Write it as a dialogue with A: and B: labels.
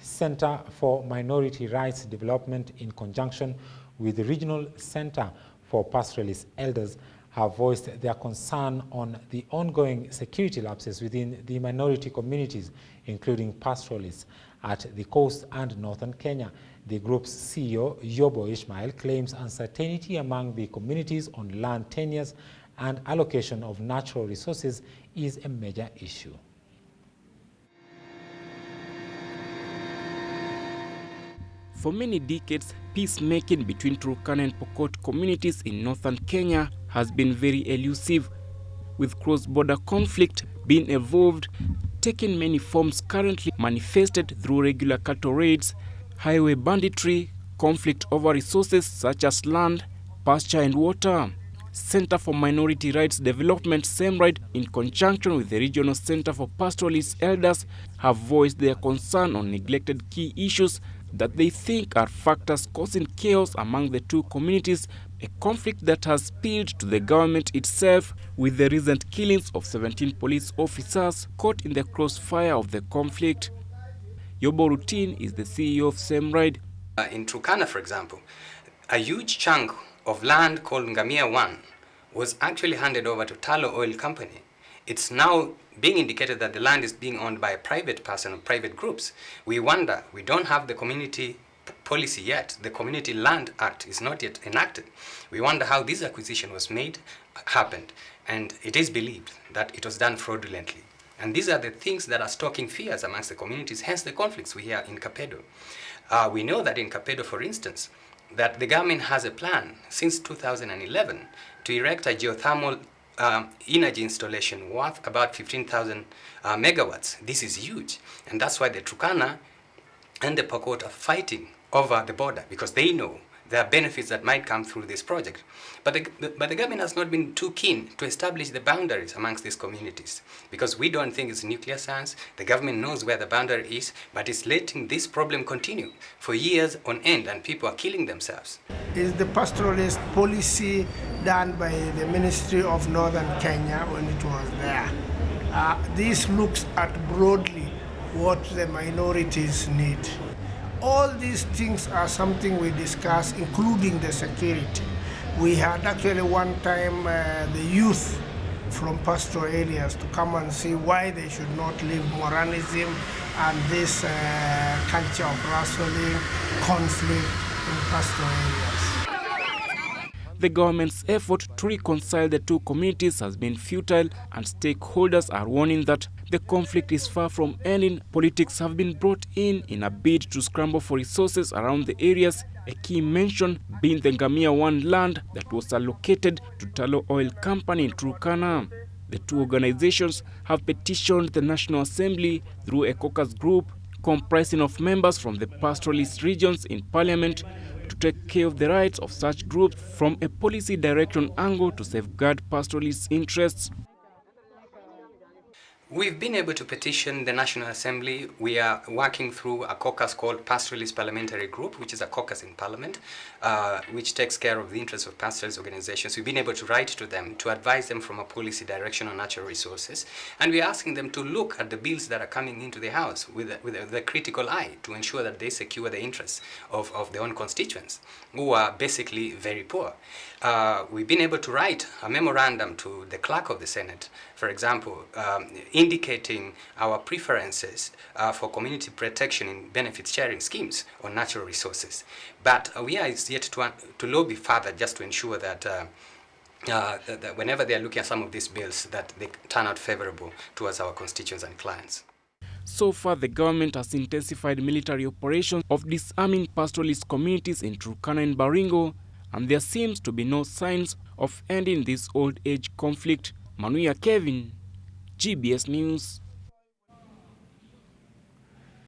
A: Center for Minority Rights Development, in conjunction with the Regional Center for Pastoralist Elders, have voiced their concern on the ongoing security lapses within the minority communities, including pastoralists at the coast and northern Kenya. The group's CEO, Yobo Ishmael, claims uncertainty among the communities on land tenures and allocation of natural resources is a major issue.
B: For many decades, peacemaking between Turkana and Pokot communities in northern Kenya has been very elusive, with cross-border conflict being evolved, taking many forms currently manifested through regular cattle raids, highway banditry, conflict over resources such as land, pasture and water. Center for Minority Rights Development, SEMRIDE, in conjunction with the Regional Center for Pastoralist Elders, have voiced their concern on neglected key issues that they think are factors causing chaos among the two communities, a conflict that has spilled to the government itself, with the recent killings of 17 police officers caught in the crossfire of the conflict. Yobo Rutin is the CEO of SEMRIDE.
C: In Turkana, for example, a huge chunk of land called Ngamia 1 was actually handed over to Talo Oil Company. It's now being indicated that the land is being owned by a private person or private groups. We wonder, we don't have the community policy yet. The Community Land Act is not yet enacted. We wonder how this acquisition was happened, and it is believed that it was done fraudulently. And these are the things that are stoking fears amongst the communities, hence the conflicts we hear in Kapedo. We know that in Kapedo, for instance, that the government has a plan since 2011 to erect a geothermal energy installation worth about 15,000 megawatts. This is huge, and that's why the Turkana and the Pokot are fighting over the border, because they know there are benefits that might come through this project. But the government has not been too keen to establish the boundaries amongst these communities, because we don't think it's nuclear science. The government knows where the boundary is, but it's letting this problem continue for years on end, and people are killing themselves.
D: Is the pastoralist policy done by the Ministry of Northern Kenya when it was there? This looks at broadly what the minorities need. All these things are something we discuss, including the security. We had actually one time the youth from pastoral areas to come and see why they should not live moralism and this culture of wrestling, conflict in pastoral areas.
B: The government's effort to reconcile the two communities has been futile, and stakeholders are warning that the conflict is far from ending. Politics have been brought in a bid to scramble for resources around the areas, a key mention being the Ngamia 1 land that was allocated to Talo Oil Company in Turkana. The two organizations have petitioned the National Assembly through a caucus group comprising of members from the pastoralist regions in Parliament to take care of the rights of such groups from a policy direction angle to safeguard pastoralist interests.
C: We've been able to petition the National Assembly. We are working through a caucus called Pastoralist Parliamentary Group, which is a caucus in Parliament, which takes care of the interests of pastoralist organizations. We've been able to write to them to advise them from a policy direction on natural resources. And we're asking them to look at the bills that are coming into the House with a critical eye to ensure that they secure the interests of their own constituents, who are basically very poor. We've been able to write a memorandum to the clerk of the Senate, for example, indicating our preferences for community protection in benefit sharing schemes on natural resources. But we are yet to lobby further just to ensure that, that whenever they are looking at some of these bills, that they turn out favorable towards our constituents and clients.
B: So far, the government has intensified military operations of disarming pastoralist communities in Turkana and Baringo, and there seems to be no signs of ending this old age conflict. Manuya Kevin, GBS News.